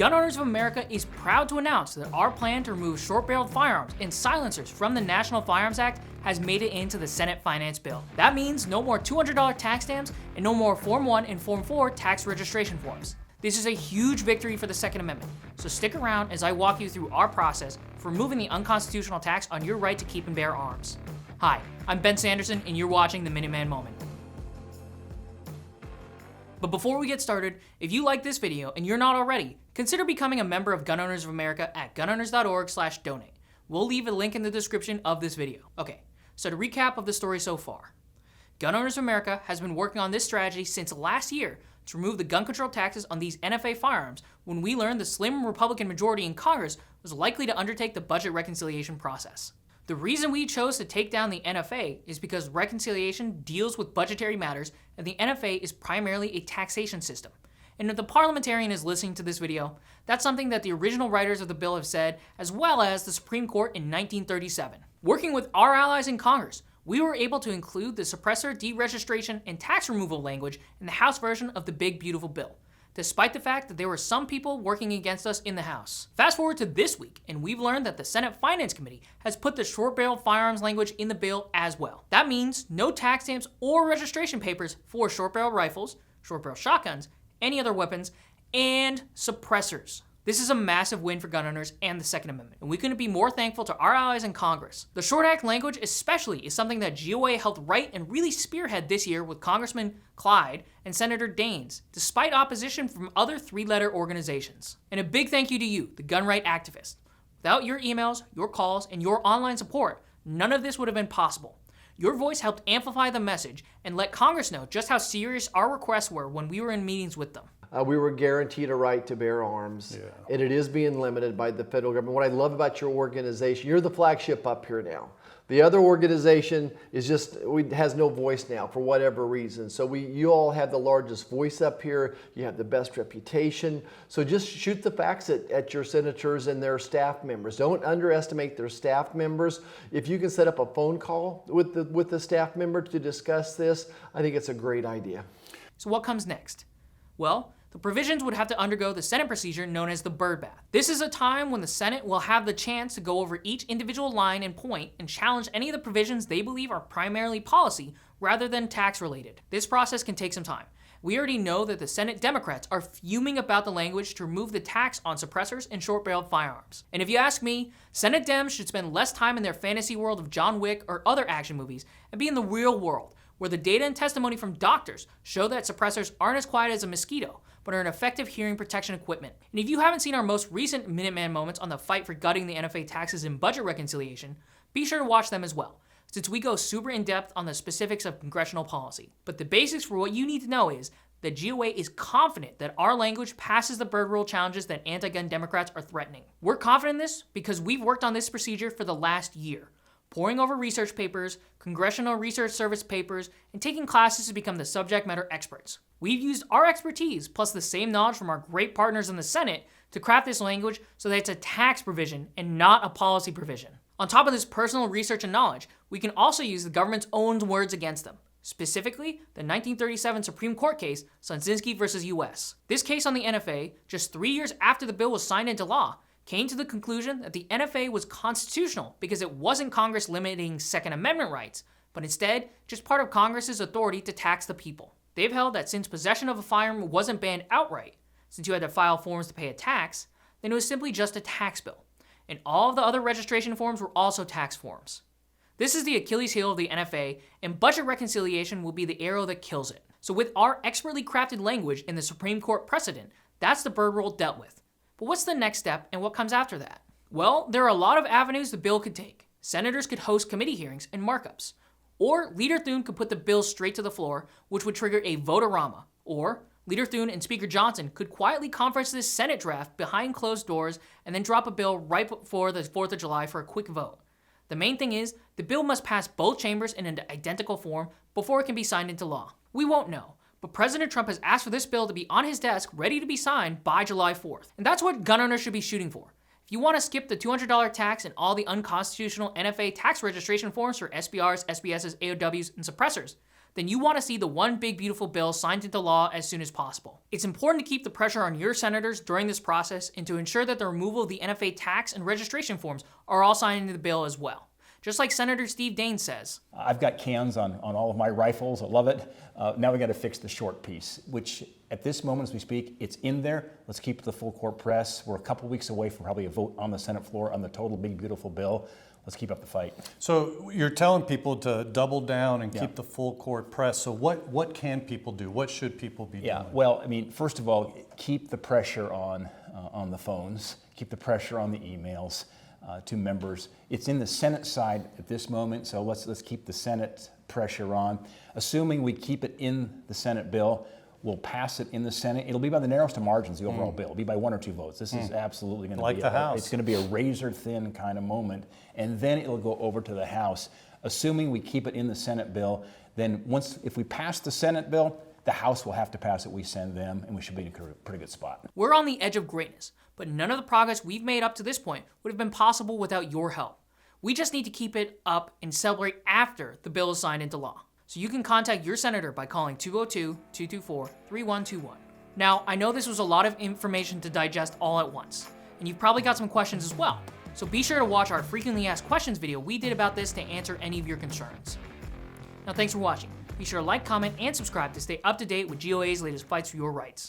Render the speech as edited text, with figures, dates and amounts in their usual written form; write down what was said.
Gun Owners of America is proud to announce that our plan to remove short-barreled firearms and silencers from the National Firearms Act has made it into the Senate Finance Bill. That means no more $200 tax stamps and no more Form 1 and Form 4 tax registration forms. This is a huge victory for the Second Amendment, so stick around as I walk you through our process for removing the unconstitutional tax on your right to keep and bear arms. Hi, I'm Ben Sanderson, and you're watching the Minuteman Moment. But before we get started, if you like this video and you're not already, consider becoming a member of Gun Owners of America at gunowners.org/donate. We'll leave a link in the description of this video. Okay, so to recap of the story so far. Gun Owners of America has been working on this strategy since last year to remove the gun control taxes on these NFA firearms when we learned the slim Republican majority in Congress was likely to undertake the budget reconciliation process. The reason we chose to take down the NFA is because reconciliation deals with budgetary matters and the NFA is primarily a taxation system. And if the parliamentarian is listening to this video, that's something that the original writers of the bill have said, as well as the Supreme Court in 1937. Working with our allies in Congress, we were able to include the suppressor, deregistration, and tax removal language in the House version of the Big Beautiful Bill, despite the fact that there were some people working against us in the House. Fast forward to this week, and we've learned that the Senate Finance Committee has put the short-barreled firearms language in the bill as well. That means no tax stamps or registration papers for short-barrel rifles, short-barrel shotguns, any other weapons, and suppressors. This is a massive win for gun owners and the Second Amendment, and we couldn't be more thankful to our allies in Congress. The Short Act language especially is something that GOA helped write and really spearhead this year with Congressman Clyde and Senator Daines, despite opposition from other three-letter organizations. And a big thank you to you, the gun right activists. Without your emails, your calls, and your online support, none of this would have been possible. Your voice helped amplify the message and let Congress know just how serious our requests were when we were in meetings with them. We were guaranteed a right to bear arms, and it is being limited by the federal government. What I love about your organization, you're the flagship up here now. The other organization is has no voice now for whatever reason. So you all have the largest voice up here. You have the best reputation. So just shoot the facts at your senators and their staff members. Don't underestimate their staff members. If you can set up a phone call with the staff member to discuss this, I think it's a great idea. So what comes next? Well, the provisions would have to undergo the Senate procedure known as the bird bath. This is a time when the Senate will have the chance to go over each individual line and point and challenge any of the provisions they believe are primarily policy rather than tax related. This process can take some time. We already know that the Senate Democrats are fuming about the language to remove the tax on suppressors and short-barreled firearms. And if you ask me, Senate Dems should spend less time in their fantasy world of John Wick or other action movies and be in the real world, where the data and testimony from doctors show that suppressors aren't as quiet as a mosquito, but are an effective hearing protection equipment. And if you haven't seen our most recent Minuteman moments on the fight for gutting the NFA taxes and budget reconciliation, be sure to watch them as well, since we go super in-depth on the specifics of congressional policy. But the basics for what you need to know is that GOA is confident that our language passes the bird rule challenges that anti-gun Democrats are threatening. We're confident in this because we've worked on this procedure for the last year, poring over research papers, Congressional Research Service papers, and taking classes to become the subject matter experts. We've used our expertise, plus the same knowledge from our great partners in the Senate, to craft this language so that it's a tax provision and not a policy provision. On top of this personal research and knowledge, we can also use the government's own words against them. Specifically, the 1937 Supreme Court case, Sonzinski versus U.S. This case on the NFA, just 3 years after the bill was signed into law, came to the conclusion that the NFA was constitutional because it wasn't Congress limiting Second Amendment rights, but instead just part of Congress's authority to tax the people. They've held that since possession of a firearm wasn't banned outright, since you had to file forms to pay a tax, then it was simply just a tax bill. And all of the other registration forms were also tax forms. This is the Achilles heel of the NFA, and budget reconciliation will be the arrow that kills it. So with our expertly crafted language in the Supreme Court precedent, that's the bird rule dealt with. But what's the next step and what comes after that? Well, there are a lot of avenues the bill could take. Senators could host committee hearings and markups. Or Leader Thune could put the bill straight to the floor, which would trigger a vote-a-rama. Or Leader Thune and Speaker Johnson could quietly conference this Senate draft behind closed doors and then drop a bill right before the 4th of July for a quick vote. The main thing is, the bill must pass both chambers in an identical form before it can be signed into law. We won't know, but President Trump has asked for this bill to be on his desk ready to be signed by July 4th. And that's what gun owners should be shooting for. If you want to skip the $200 tax and all the unconstitutional NFA tax registration forms for SBRs, SBSs, AOWs, and suppressors, then you want to see the one big beautiful bill signed into law as soon as possible. It's important to keep the pressure on your senators during this process and to ensure that the removal of the NFA tax and registration forms are all signed into the bill as well. Just like Senator Steve Daines says. I've got cans on all of my rifles. I love it. Now we got to fix the short piece, which at this moment as we speak, it's in there. Let's keep it the full court press. We're a couple weeks away from probably a vote on the Senate floor on the total big beautiful bill. Let's keep up the fight. So you're telling people to double down and keep the full court press. So what can people do? What should people be doing? Yeah, well, I mean, first of all, keep the pressure on the phones, keep the pressure on the emails to members. It's in the Senate side at this moment, so let's keep the Senate pressure on. Assuming we keep it in the Senate bill, we'll pass it in the Senate. It'll be by the narrowest of margins, the overall bill. It'll be by 1 or 2 votes. This is absolutely going to like be the House. It's going to be a razor-thin kind of moment, and then it'll go over to the House. Assuming we keep it in the Senate bill, then if we pass the Senate bill, the House will have to pass it. We send them, and we should be in a pretty good spot. We're on the edge of greatness, but none of the progress we've made up to this point would have been possible without your help. We just need to keep it up and celebrate after the bill is signed into law. So you can contact your senator by calling 202-224-3121. Now, I know this was a lot of information to digest all at once, and you've probably got some questions as well. So be sure to watch our frequently asked questions video we did about this to answer any of your concerns. Now, thanks for watching. Be sure to like, comment, and subscribe to stay up to date with GOA's latest fights for your rights.